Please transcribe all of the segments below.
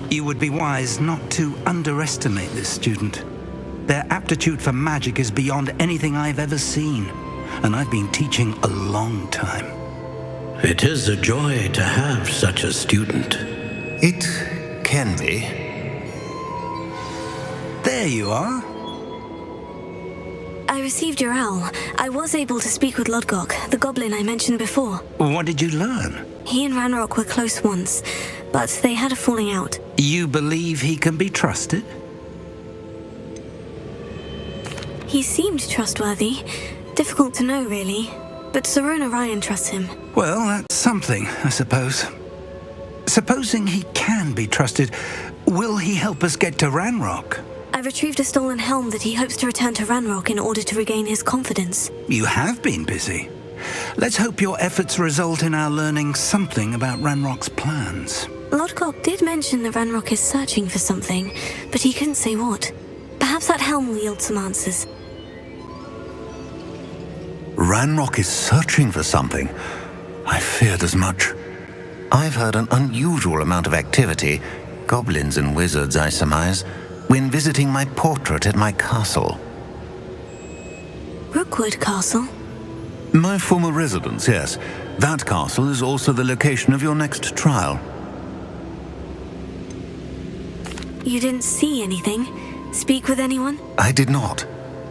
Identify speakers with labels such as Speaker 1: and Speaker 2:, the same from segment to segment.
Speaker 1: You would be wise not to underestimate this student. Their aptitude for magic is beyond anything I've ever seen, and I've been teaching a long time.
Speaker 2: It is a joy to have such a student.
Speaker 3: It can be.
Speaker 1: There you are.
Speaker 4: I received your owl. I was able to speak with Lodgok, the goblin I mentioned before.
Speaker 1: What did you learn?
Speaker 4: He and Ranrock were close once, but they had a falling out.
Speaker 1: You believe he can be trusted?
Speaker 4: He seemed trustworthy. Difficult to know, really. But Serona Ryan trusts him.
Speaker 1: Well, that's something, I suppose. Supposing he can be trusted, will he help us get to Ranrock?
Speaker 4: I retrieved a stolen helm that he hopes to return to Ranrock in order to regain his confidence.
Speaker 1: You have been busy. Let's hope your efforts result in our learning something about Ranrock's plans.
Speaker 4: Lodgok did mention that Ranrock is searching for something, but he couldn't say what. Perhaps that helm will yield some answers.
Speaker 3: Ranrock is searching for something. I feared as much. I've heard an unusual amount of activity, goblins and wizards, I surmise, when visiting my portrait at my castle.
Speaker 4: Rookwood Castle?
Speaker 3: My former residence, yes. That castle is also the location of your next trial.
Speaker 4: You didn't see anything? Speak with anyone?
Speaker 3: I did not.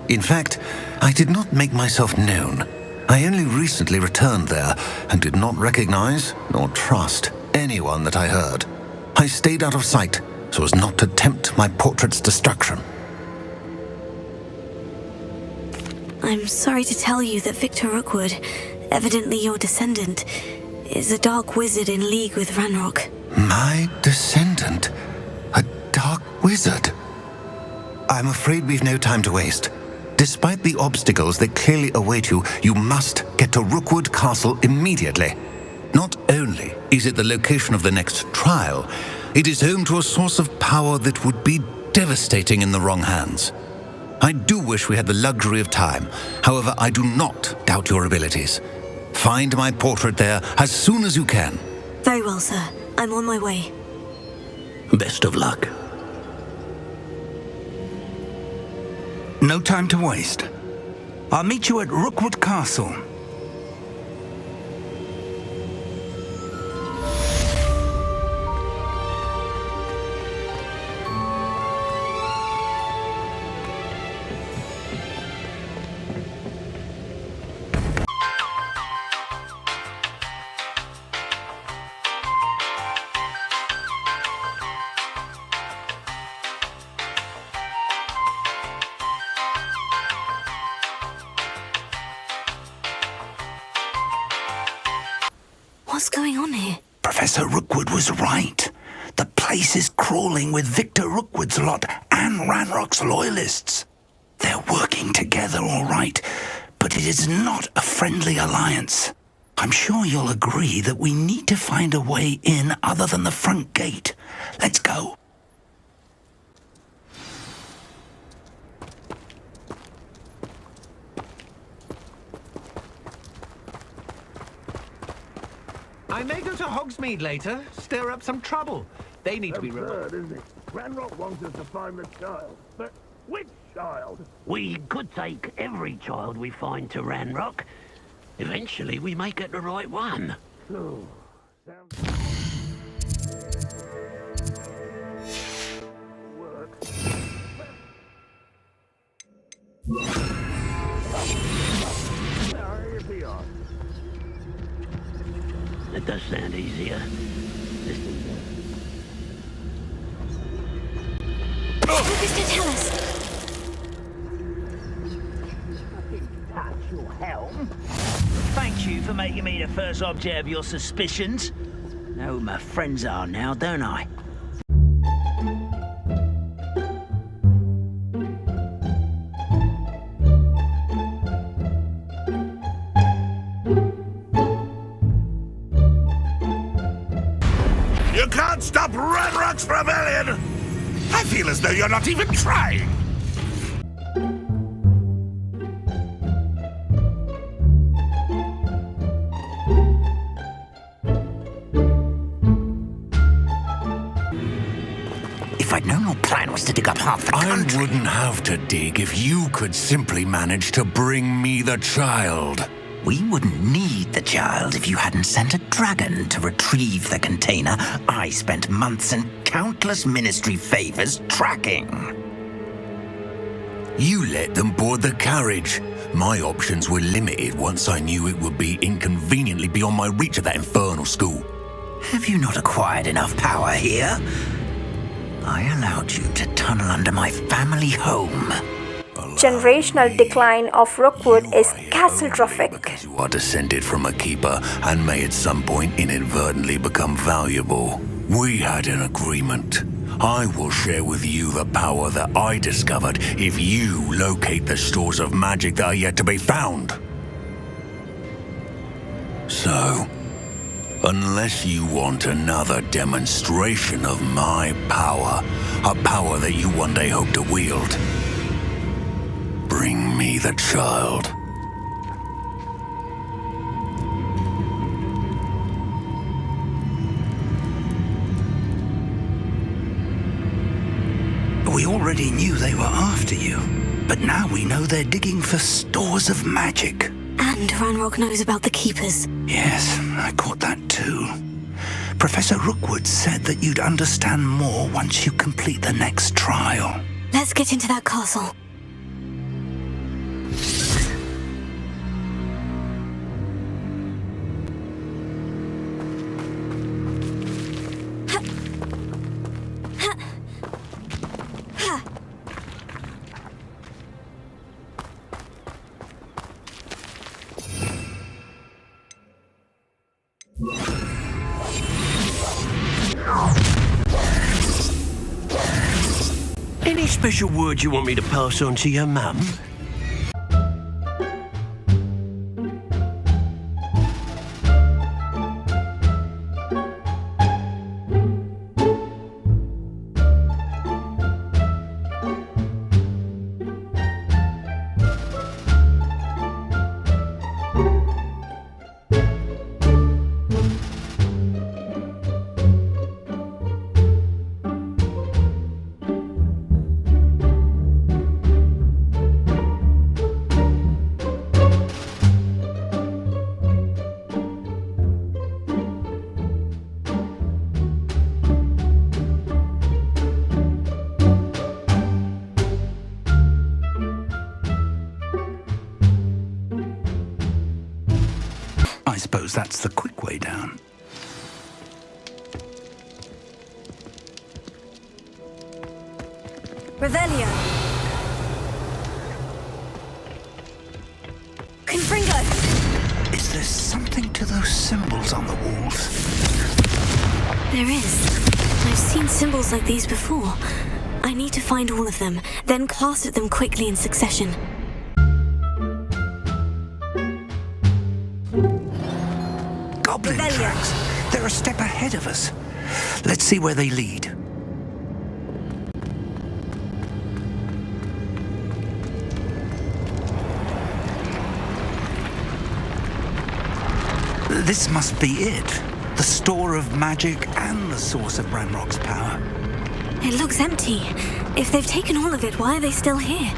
Speaker 3: In fact, I did not make myself known. I only recently returned there and did not recognize nor trust anyone that I heard. I stayed out of sight so as not to tempt my portrait's destruction.
Speaker 4: I'm sorry to tell you that Victor Rookwood, evidently your descendant, is a dark wizard in league with Ranrock.
Speaker 3: My descendant? A dark wizard? I'm afraid we've no time to waste. Despite the obstacles that clearly await you, you must get to Rookwood Castle immediately. Not only is it the location of the next trial, it is home to a source of power that would be devastating in the wrong hands. I do wish we had the luxury of time. However, I do not doubt your abilities. Find my portrait there as soon as you can.
Speaker 4: Very well, sir. I'm on my way.
Speaker 2: Best of luck.
Speaker 1: No time to waste. I'll meet you at Rookwood Castle.
Speaker 4: What's going on here?
Speaker 1: Professor Rookwood was right. The place is crawling with Victor Rookwood's lot and Ranrock's loyalists. They're working together, all right, but it is not a friendly alliance. I'm sure you'll agree that we need to find a way in other than the front gate. Let's go.
Speaker 5: I may go to Hogsmeade later, stir up some trouble. They need to be
Speaker 6: Absurd, isn't it? Ranrock wants us to find the child. But which child?
Speaker 7: We could take every child we find to Ranrock. Eventually, we may get the right one.
Speaker 6: Oh, sounds... work. Sorry if you are.
Speaker 7: It does sound easier.
Speaker 4: What does it tell us?
Speaker 7: Touch your helm. Thank you for making me the first object of your suspicions. Know who my friends are now, don't I?
Speaker 6: You can't stop Ranrock's rebellion! I feel as though you're not even trying!
Speaker 1: I'd known your plan was to dig up half the country...
Speaker 3: I wouldn't have to dig if you could simply manage to bring me the child.
Speaker 1: We wouldn't need the child if you hadn't sent a dragon to retrieve the container I spent months and countless ministry favors tracking.
Speaker 3: You let them board the carriage. My options were limited once I knew it would be inconveniently beyond my reach at that infernal school.
Speaker 1: Have you not acquired enough power here? I allowed you to tunnel under my family home.
Speaker 8: Generational decline of Rookwood is catastrophic.
Speaker 3: Because you are descended from a keeper and may at some point inadvertently become valuable. We had an agreement. I will share with you the power that I discovered if you locate the stores of magic that are yet to be found. So, unless you want another demonstration of my power, a power that you one day hope to wield, bring me the child.
Speaker 1: We already knew they were after you, but now we know they're digging for stores of magic.
Speaker 4: And Ranrock knows about the Keepers.
Speaker 1: Yes, I caught that too. Professor Rookwood said that you'd understand more once you complete the next trial.
Speaker 4: Let's get into that castle.
Speaker 9: Any special word you want me to pass on to your mum?
Speaker 1: I suppose that's the quick way down.
Speaker 4: Revelio. Confringo.
Speaker 1: Is there something to those symbols on the walls?
Speaker 4: There is. I've seen symbols like these before. I need to find all of them, then cast at them quickly in succession.
Speaker 1: Goblin
Speaker 4: Revelio.
Speaker 1: tracks. They're a step ahead of us. Let's see where they lead. This must be it. The store of magic and the source of Ranrock's power.
Speaker 4: It looks empty. If they've taken all of it, why are they still here?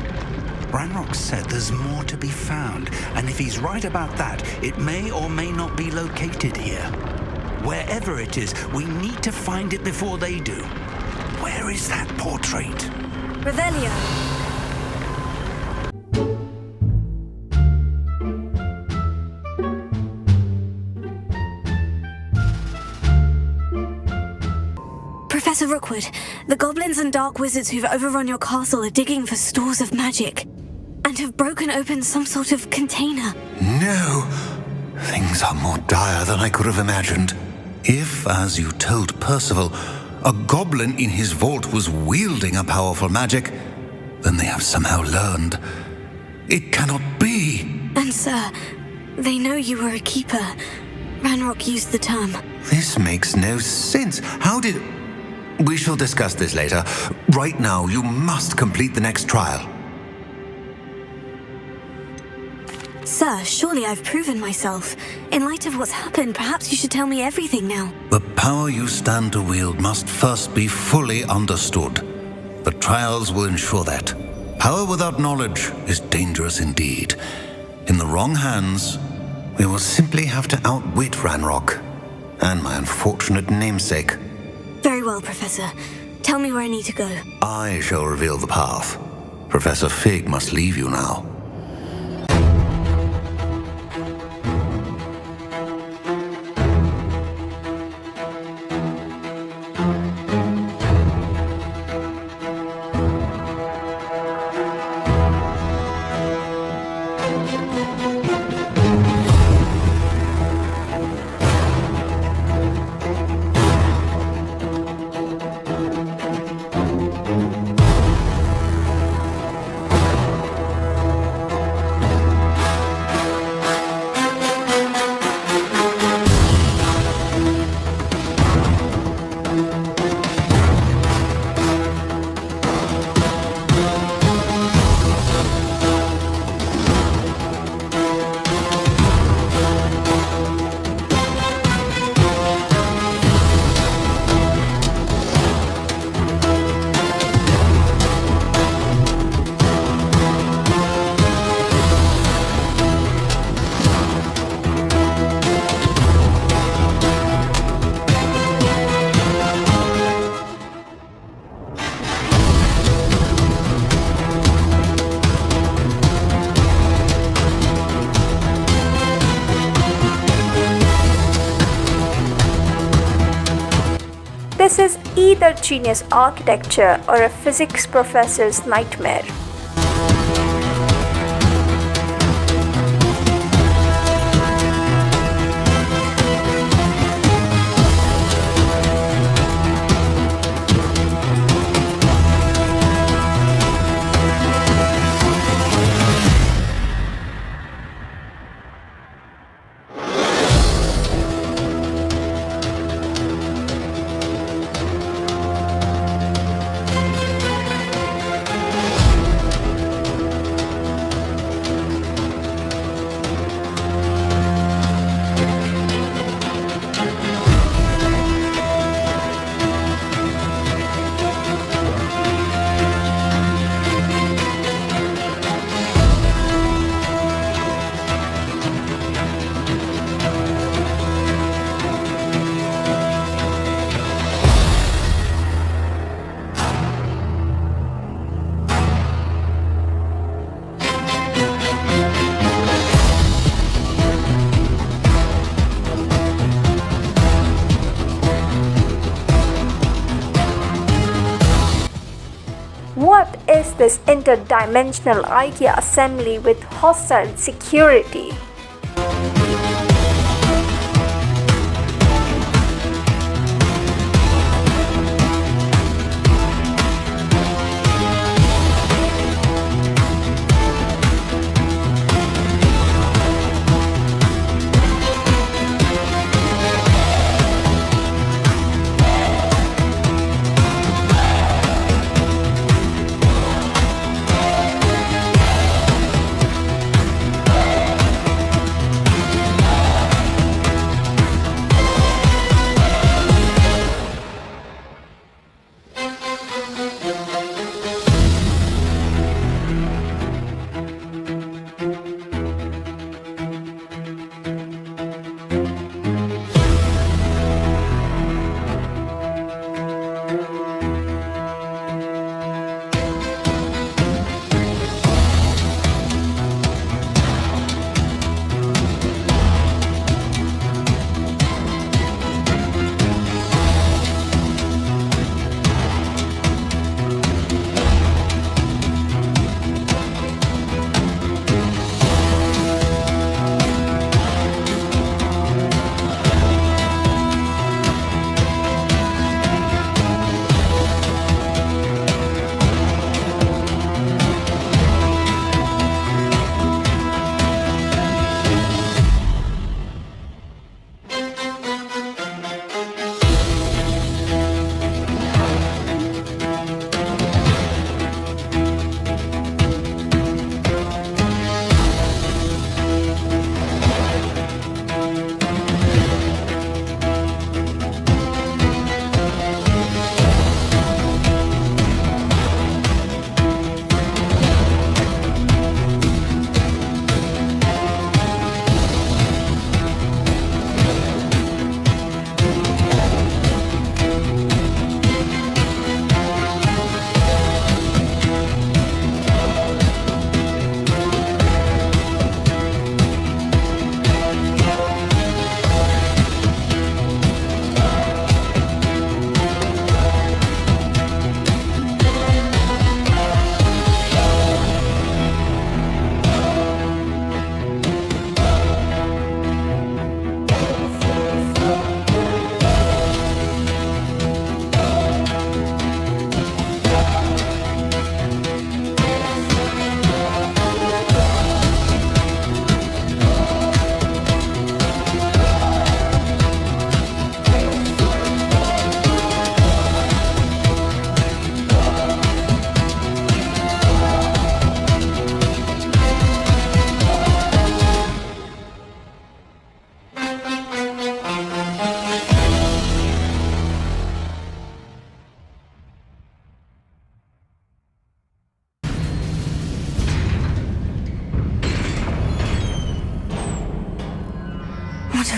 Speaker 1: Ranrock said there's more to be found, and if he's right about that, it may or may not be located here. Wherever it is, we need to find it before they do. Where is that portrait?
Speaker 4: Revelio. Professor Rookwood, the goblins and dark wizards who've overrun your castle are digging for stores of magic and have broken open some sort of container.
Speaker 3: No! Things are more dire than I could have imagined. If, as you told Percival, a goblin in his vault was wielding a powerful magic, then they have somehow learned. It cannot be!
Speaker 4: And sir, they know you were a keeper. Ranrock used the term.
Speaker 3: This makes no sense. How did... We shall discuss this later. Right now, you must complete the next trial.
Speaker 4: Sir, surely I've proven myself. In light of what's happened, perhaps you should tell me everything now.
Speaker 3: The power you stand to wield must first be fully understood. The trials will ensure that. Power without knowledge is dangerous indeed. In the wrong hands, we will simply have to outwit Ranrock and my unfortunate namesake.
Speaker 4: Very well, Professor. Tell me where I need to go.
Speaker 3: I shall reveal the path. Professor Fig must leave you now.
Speaker 8: This is either genius architecture or a physics professor's nightmare. What is this interdimensional idea assembly with hostile security?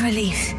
Speaker 4: a relief.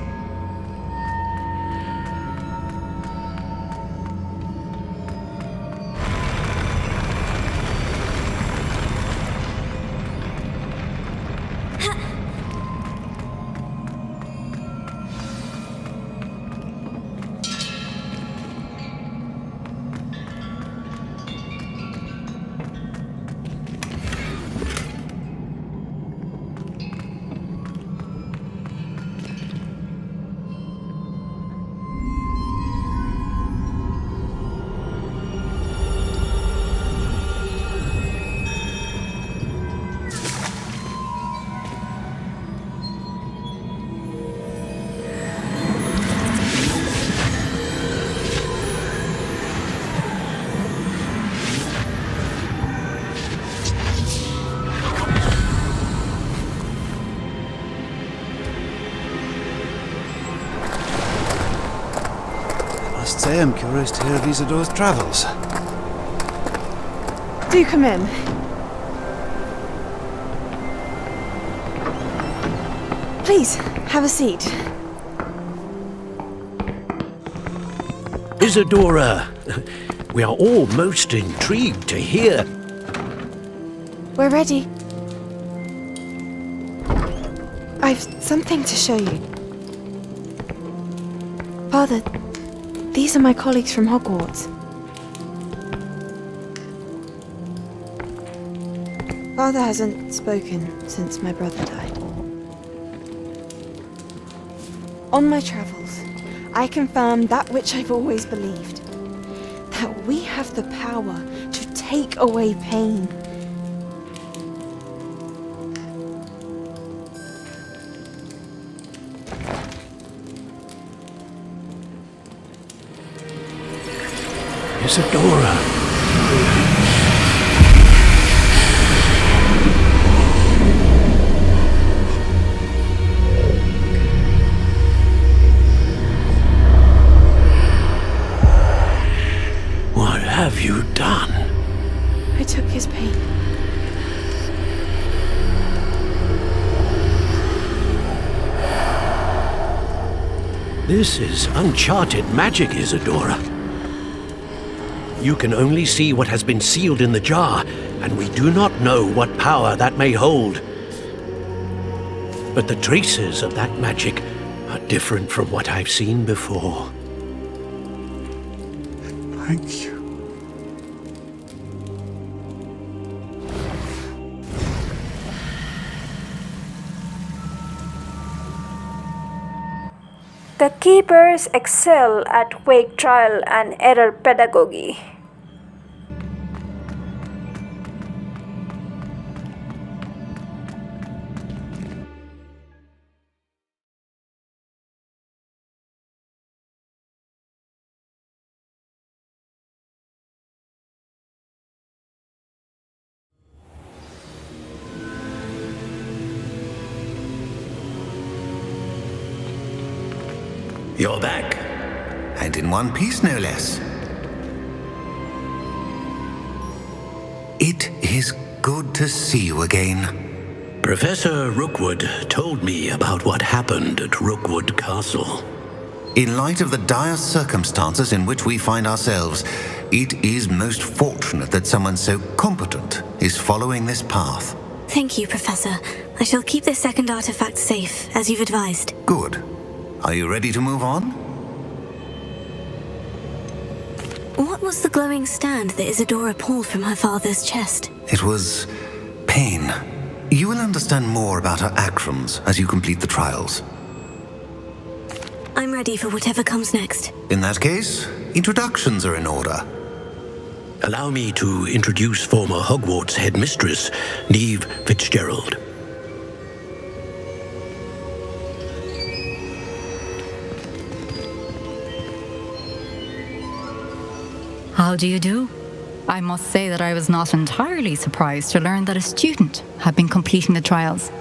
Speaker 10: I am curious to hear of Isadore's travels.
Speaker 11: Do come in. Please, have a seat.
Speaker 9: Isadora, we are all most intrigued to hear.
Speaker 11: We're ready. I've something to show you. Father, these are my colleagues from Hogwarts. Father hasn't spoken since my brother died. On my travels, I confirmed that which I've always believed. That we have the power to take away pain.
Speaker 9: Isadora. What have you done?
Speaker 11: I took his pain.
Speaker 9: This is uncharted magic, Isadora. You can only see what has been sealed in the jar, and we do not know what power that may hold. But the traces of that magic are different from what I've seen before.
Speaker 10: Thank you.
Speaker 8: The keepers excel at wake trial and error pedagogy.
Speaker 3: You're back. And in one piece, no less. It is good to see you again.
Speaker 2: Professor Rookwood told me about what happened at Rookwood Castle.
Speaker 3: In light of the dire circumstances in which we find ourselves, it is most fortunate that someone so competent is following this path.
Speaker 4: Thank you, Professor. I shall keep this second artifact safe, as you've advised.
Speaker 3: Good. Are you ready to move on?
Speaker 4: What was the glowing stand that Isadora pulled from her father's chest?
Speaker 3: It was pain. You will understand more about her acronyms as you complete the trials.
Speaker 4: I'm ready for whatever comes next.
Speaker 3: In that case, introductions are in order.
Speaker 2: Allow me to introduce former Hogwarts headmistress, Neve Fitzgerald.
Speaker 12: How do you do? I must say that I was not entirely surprised to learn that a student had been completing the trials.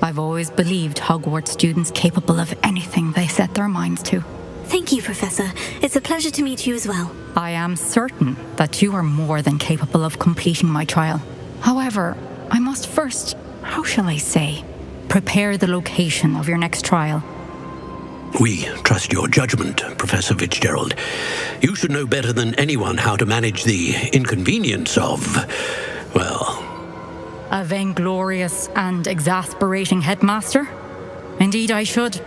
Speaker 12: I've always believed Hogwarts students capable of anything they set their minds to.
Speaker 4: Thank you, Professor. It's a pleasure to meet you as well.
Speaker 12: I am certain that you are more than capable of completing my trial. However, I must first, how shall I say, prepare the location of your next trial.
Speaker 2: We trust your judgment, Professor Fitzgerald. You should know better than anyone how to manage the inconvenience of, well...
Speaker 12: A vainglorious and exasperating headmaster? Indeed I should.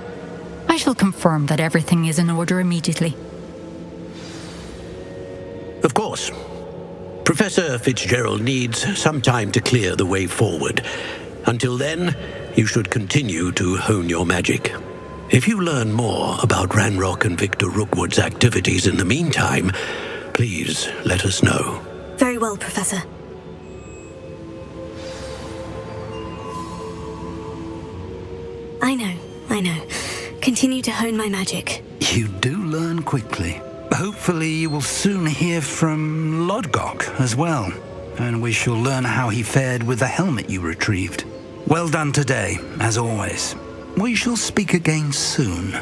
Speaker 12: I shall confirm that everything is in order immediately.
Speaker 2: Of course. Professor Fitzgerald needs some time to clear the way forward. Until then, you should continue to hone your magic. If you learn more about Ranrock and Victor Rookwood's activities in the meantime, please let us know.
Speaker 4: Very well, Professor. I know. Continue to hone my magic.
Speaker 1: You do learn quickly. Hopefully you will soon hear from Lodgok as well, and we shall learn how he fared with the helmet you retrieved. Well done today, as always. We shall speak again soon.